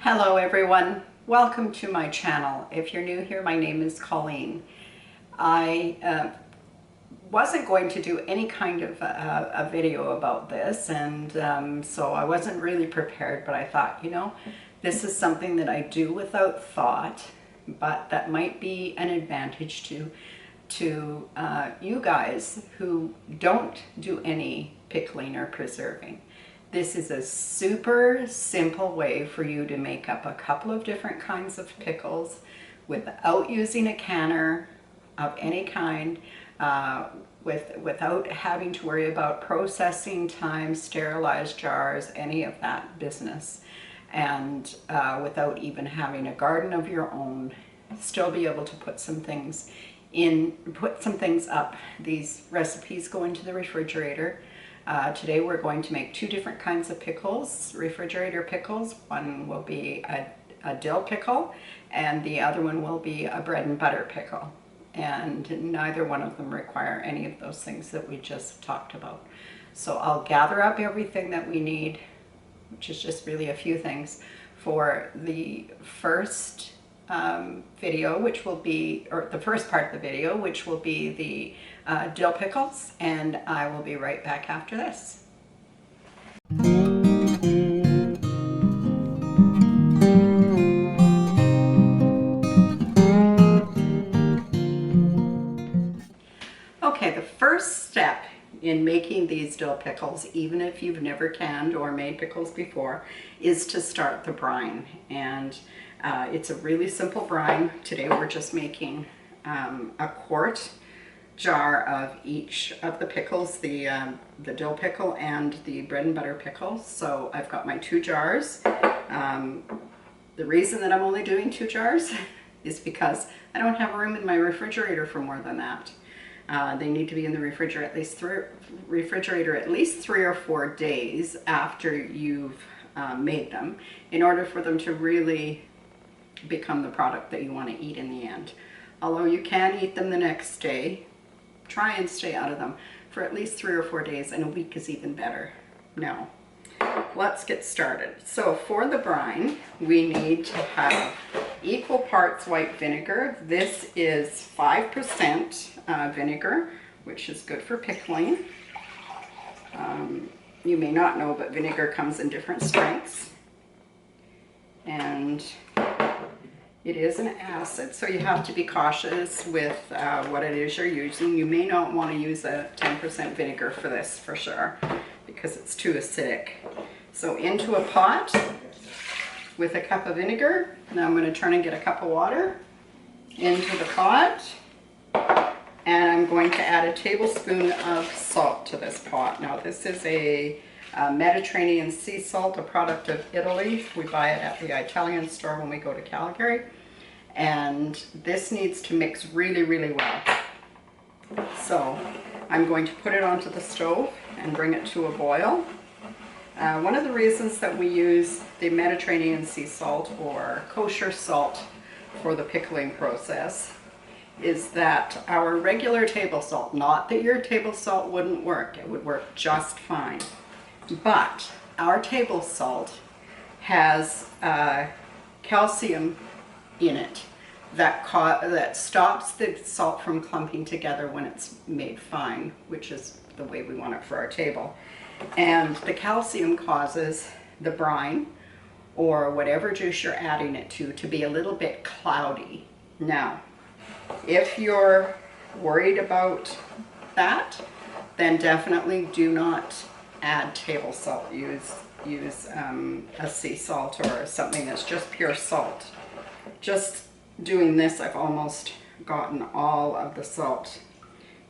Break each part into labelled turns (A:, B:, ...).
A: Hello everyone, welcome to my channel. If you're new here, my name is Colleen. I wasn't going to do any kind of a video about this, and so I wasn't really prepared, but I thought, this is something that I do without thought, but that might be an advantage to you guys who don't do any pickling or preserving. This is a super simple way for you to make up a couple of different kinds of pickles without using a canner of any kind, without having to worry about processing time, sterilized jars, any of that business, and without even having a garden of your own. Still be able to put some things up. These recipes go into the refrigerator. Today we're going to make two different kinds of pickles, refrigerator pickles. One will be a dill pickle and the other one will be a bread and butter pickle. And neither one of them require any of those things that we just talked about. So I'll gather up everything that we need, which is just really a few things, for the first video, which will be, or the first part of the video, which will be the dill pickles, and I will be right back after this. Okay, the first step in making these dill pickles, even if you've never canned or made pickles before, is to start the brine. And it's a really simple brine. Today we're just making a quart jar of each of the pickles, the dill pickle and the bread and butter pickle. So I've got my 2 jars. The reason that I'm only doing 2 jars is because I don't have room in my refrigerator for more than that. They need to be in the refrigerator at least 3 or 4 days after you've made them, in order for them to really become the product that you want to eat in the end. Although you can eat them the next day, try and stay out of them for at least 3 or 4 days, and a week is even better. Now, let's get started. So for the brine, we need to have equal parts white vinegar. This is 5% vinegar, which is good for pickling. You may not know, but vinegar comes in different strengths. And it is an acid, so you have to be cautious with what it is you're using. You may not want to use a 10% vinegar for this, for sure, because it's too acidic. So into a pot with a cup of vinegar. Now I'm going to turn and get a cup of water into the pot, and I'm going to add a tablespoon of salt to this pot. Now this is a Mediterranean sea salt, a product of Italy. We buy it at the Italian store when we go to Calgary. And this needs to mix really, really well. So I'm going to put it onto the stove and bring it to a boil. One of the reasons that we use the Mediterranean sea salt or kosher salt for the pickling process is that our regular table salt, not that your table salt wouldn't work, it would work just fine, but our table salt has calcium in it that stops the salt from clumping together when it's made fine, which is the way we want it for our table. And the calcium causes the brine, or whatever juice you're adding it to be a little bit cloudy. Now, if you're worried about that, then definitely do not add table salt. Use a sea salt or something that's just pure salt. Just doing this, I've almost gotten all of the salt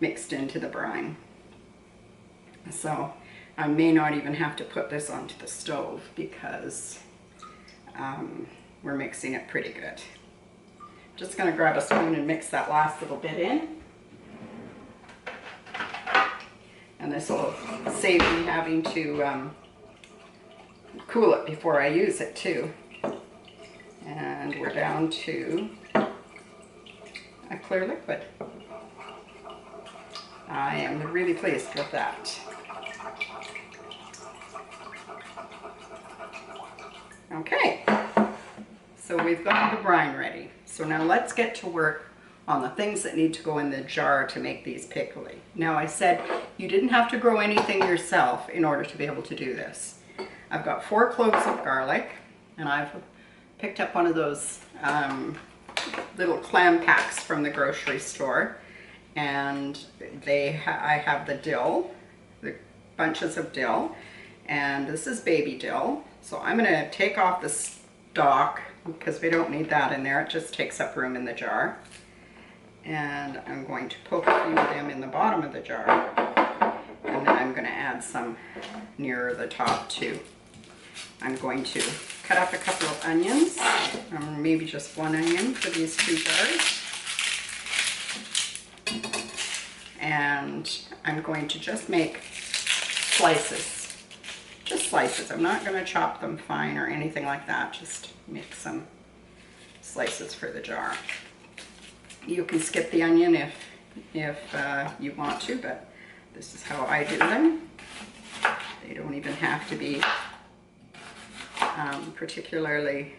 A: mixed into the brine. So I may not even have to put this onto the stove because we're mixing it pretty good. Just going to grab a spoon and mix that last little bit in. And this will save me having to cool it before I use it too. And we're down to a clear liquid. I am really pleased with that. Okay, So we've got the brine ready. So now let's get to work on the things that need to go in the jar to make these pickly. Now I said you didn't have to grow anything yourself in order to be able to do this. I've got 4 cloves of garlic, and I've picked up one of those little clam packs from the grocery store, and I have the dill, the bunches of dill, and this is baby dill. So I'm going to take off the stalk because we don't need that in there. It just takes up room in the jar. And I'm going to poke a few of them in the bottom of the jar, and then I'm going to add some nearer the top too. I'm going to cut up a couple of onions, maybe just 1 onion for these 2 jars. And I'm going to just make slices, just slices. I'm not going to chop them fine or anything like that, just make some slices for the jar. You can skip the onion if you want to, but this is how I do them. They don't even have to be particularly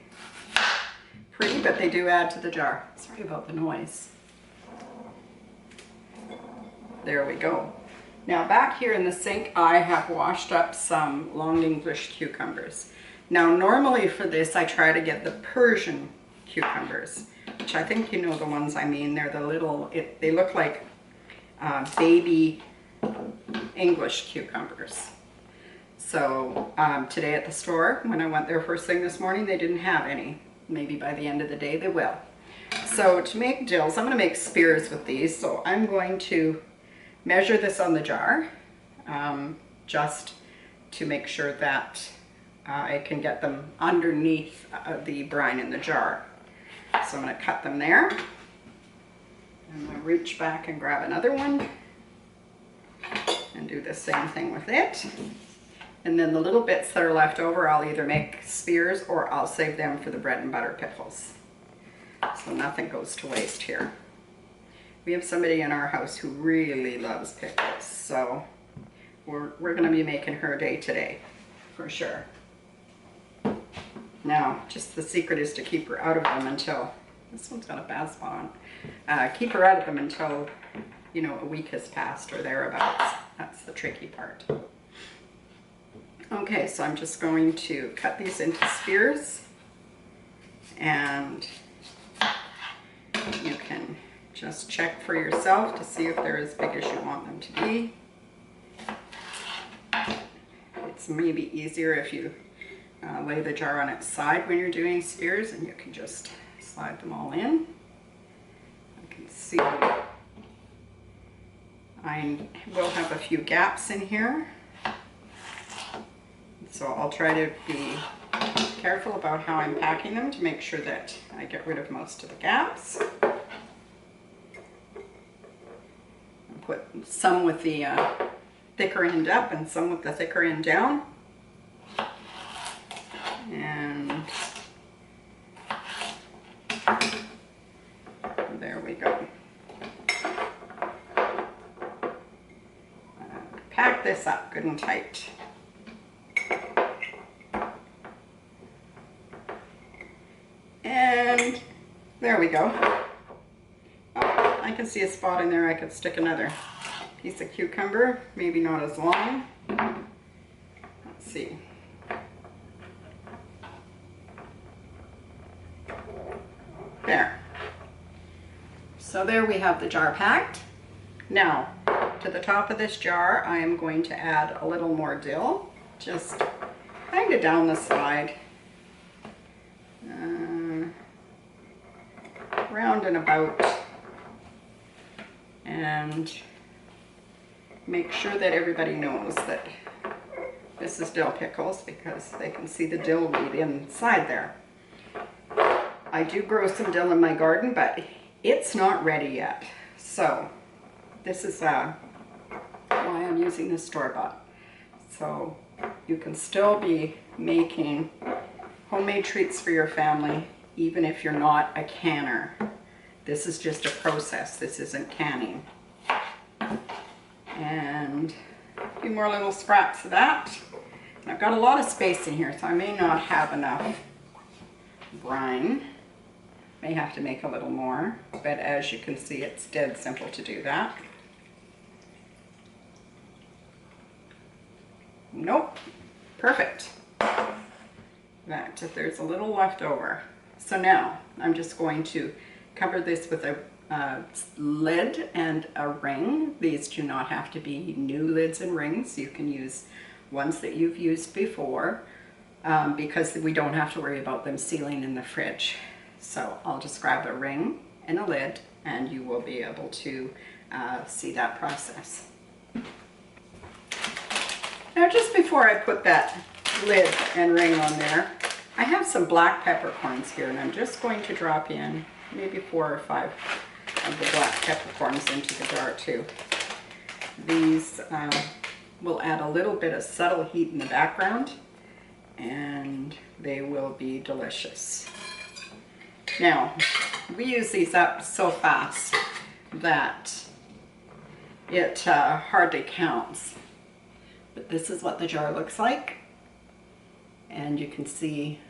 A: pretty, but they do add to the jar. Sorry about the noise. There we go. Now back here in the sink, I have washed up some long English cucumbers. Now normally for this, I try to get the Persian cucumbers, which I think you know the ones I mean. They're the little, they look like baby English cucumbers. So today at the store, when I went there first thing this morning, they didn't have any. Maybe by the end of the day they will. So to make dills, I'm going to make spears with these. So I'm going to measure this on the jar, just to make sure that I can get them underneath the brine in the jar. So I'm going to cut them there. I'm going to reach back and grab another one and do the same thing with it. And then the little bits that are left over, I'll either make spears or I'll save them for the bread and butter pickles. So nothing goes to waste here. We have somebody in our house who really loves pickles, so we're going to be making her day today, for sure. Now, just the secret is to keep her out of them until, this one's got a bad spot on, keep her out of them until, you know, a week has passed or thereabouts. That's the tricky part. Okay, so I'm just going to cut these into spears, and you can just check for yourself to see if they're as big as you want them to be. It's maybe easier if you lay the jar on its side when you're doing spears, and you can just slide them all in. I can see I will have a few gaps in here, so I'll try to be careful about how I'm packing them to make sure that I get rid of most of the gaps. I'll put some with the thicker end up and some with the thicker end down. And there we go. Pack this up good and tight. And there we go. Oh, I can see a spot in there. I could stick another piece of cucumber, maybe not as long. Let's see. There. So there we have the jar packed. Now, to the top of this jar, I am going to add a little more dill, just kind of down the side. Round and about, and make sure that everybody knows that this is dill pickles because they can see the dill weed inside there. I do grow some dill in my garden, but it's not ready yet. So this is why I'm using the store-bought. So you can still be making homemade treats for your family even if you're not a canner. This is just a process. This isn't canning. And a few more little scraps of that. I've got a lot of space in here, so I may not have enough brine. May have to make a little more, but as you can see, it's dead simple to do that. Nope, perfect. In fact, if there's a little left over. So now I'm just going to cover this with a lid and a ring. These do not have to be new lids and rings. You can use ones that you've used before because we don't have to worry about them sealing in the fridge. So I'll just grab a ring and a lid and you will be able to see that process. Now just before I put that lid and ring on there, I have some black peppercorns here and I'm just going to drop in maybe 4 or 5 of the black peppercorns into the jar too. These will add a little bit of subtle heat in the background and they will be delicious. Now, we use these up so fast that it hardly counts. But this is what the jar looks like. And you can see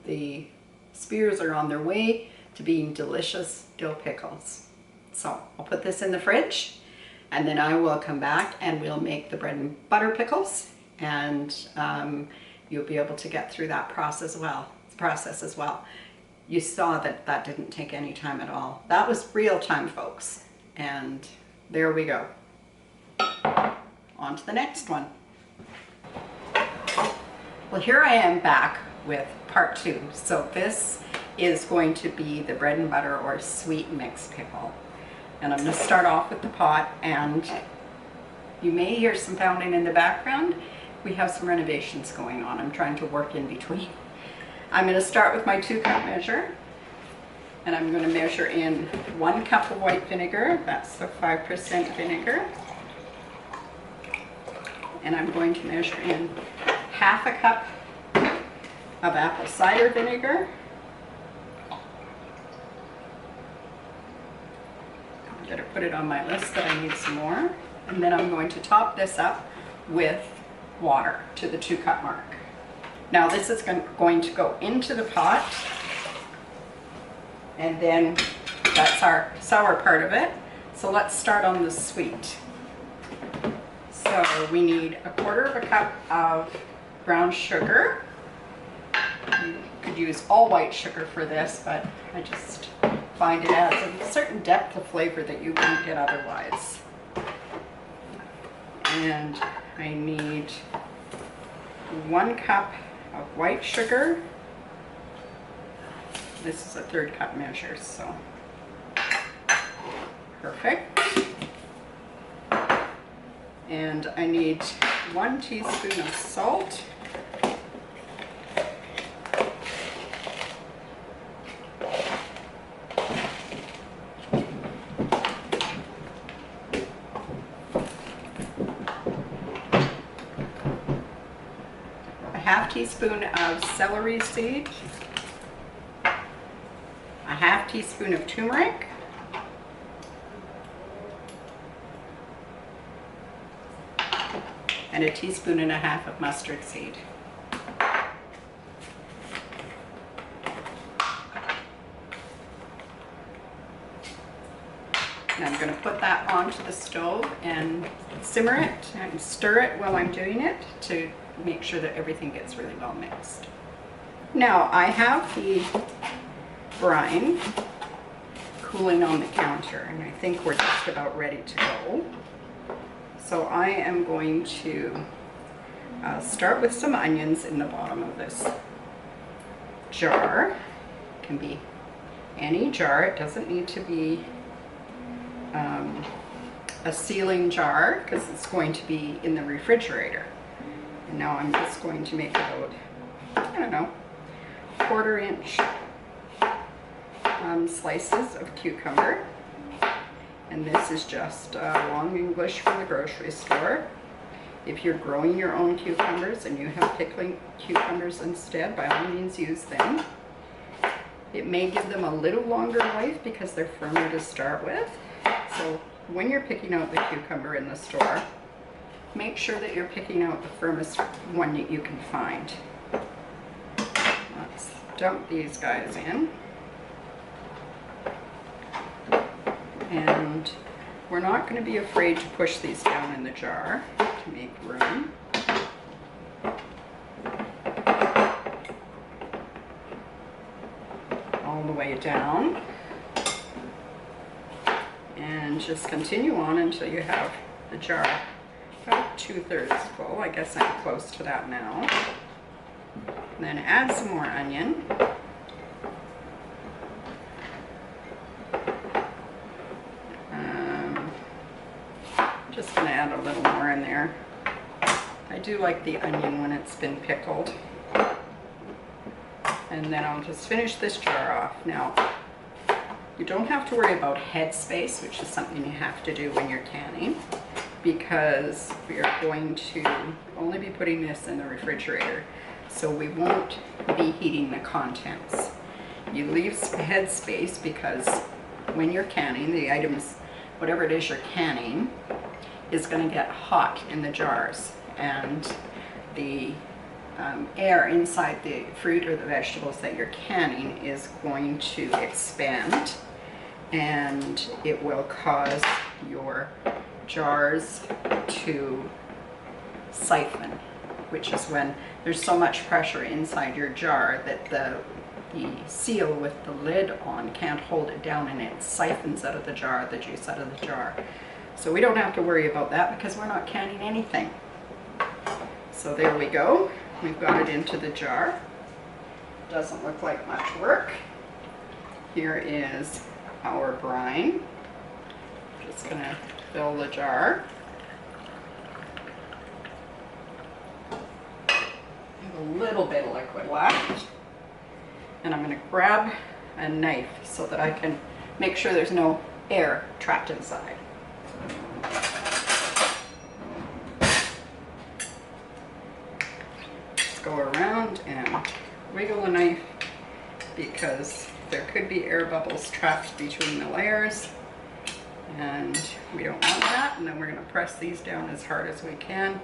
A: the spears are on their way to being delicious dill pickles. So I'll put this in the fridge and then I will come back and we'll make the bread and butter pickles and you'll be able to get through that process as well. You saw that that didn't take any time at all. That was real time, folks. And there we go. On to the next one. Well, here I am back with part 2. So this is going to be the bread and butter or sweet mixed pickle. And I'm going to start off with the pot, and you may hear some pounding in the background. We have some renovations going on. I'm trying to work in between. I'm going to start with my 2-cup measure, and I'm going to measure in 1 cup of white vinegar. That's the 5% vinegar. And I'm going to measure in half a cup of apple cider vinegar. I'm going to put it on my list that I need some more. And then I'm going to top this up with water to the 2-cup mark. Now this is going to go into the pot, and then that's our sour part of it. So let's start on the sweet. So we need 1/4 cup of brown sugar. You could use all white sugar for this, but I just find it adds a certain depth of flavor that you wouldn't get otherwise. And I need 1 cup of white sugar. This is a 1/3 cup measure, so perfect. And I need 1 teaspoon of salt. A 1/2 teaspoon of celery seed. A 1/2 teaspoon of turmeric. And 1.5 teaspoons of mustard seed. And I'm going to put that onto the stove and simmer it and stir it while I'm doing it to make sure that everything gets really well mixed. Now I have the brine cooling on the counter, and I think we're just about ready to go. So I am going to start with some onions in the bottom of this jar. It can be any jar, it doesn't need to be a sealing jar because it's going to be in the refrigerator. And now I'm just going to make about, I don't know, 1/4 inch slices of cucumber. And this is just long English from the grocery store. If you're growing your own cucumbers and you have pickling cucumbers instead, by all means use them. It may give them a little longer life because they're firmer to start with. So when you're picking out the cucumber in the store, make sure that you're picking out the firmest one that you can find. Let's dump these guys in. And we're not going to be afraid to push these down in the jar to make room. All the way down. And just continue on until you have the jar about 2/3 full. I guess I'm close to that now. And then add some more onion. Just going to add a little more in there. I do like the onion when it's been pickled. And then I'll just finish this jar off. Now, you don't have to worry about head space, which is something you have to do when you're canning, because we are going to only be putting this in the refrigerator, so we won't be heating the contents. You leave head space because when you're canning, the items, whatever it is you're canning, is going to get hot in the jars, and the air inside the fruit or the vegetables that you're canning is going to expand, and it will cause your jars to siphon, which is when there's so much pressure inside your jar that the seal with the lid on can't hold it down, and it siphons out of the jar, the juice out of the jar. So we don't have to worry about that because we're not canning anything. So there we go. We've got it into the jar. Doesn't look like much work. Here is our brine. Just gonna fill the jar. A little bit of liquid left. And I'm gonna grab a knife so that I can make sure there's no air trapped inside. Go around and wiggle the knife because there could be air bubbles trapped between the layers, and we don't want that. And then we're going to press these down as hard as we can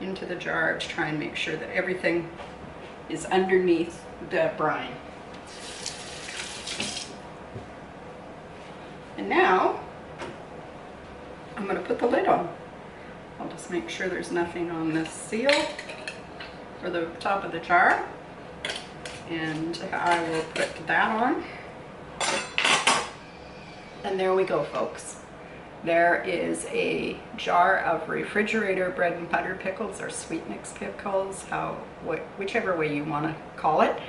A: into the jar to try and make sure that everything is underneath the brine. And now I'm going to put the lid on. I'll just make sure there's nothing on this seal or the top of the jar, and I will put that on. And there we go, folks. There is a jar of refrigerator bread and butter pickles, or sweet mix pickles, whichever way you want to call it.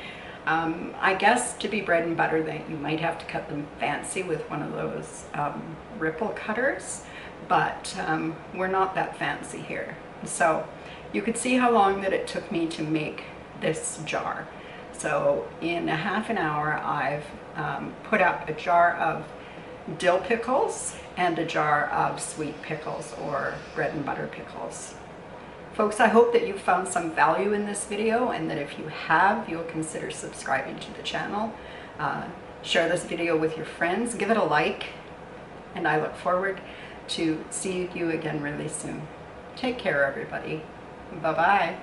A: I guess to be bread and butter, that you might have to cut them fancy with one of those ripple cutters, but we're not that fancy here. So you could see how long that it took me to make this jar. So in a half an hour, I've put up a jar of dill pickles and a jar of sweet pickles, or bread and butter pickles. Folks, I hope that you found some value in this video, and that if you have, you'll consider subscribing to the channel. Share this video with your friends, give it a like, and I look forward to seeing you again really soon. Take care, everybody. Bye-bye.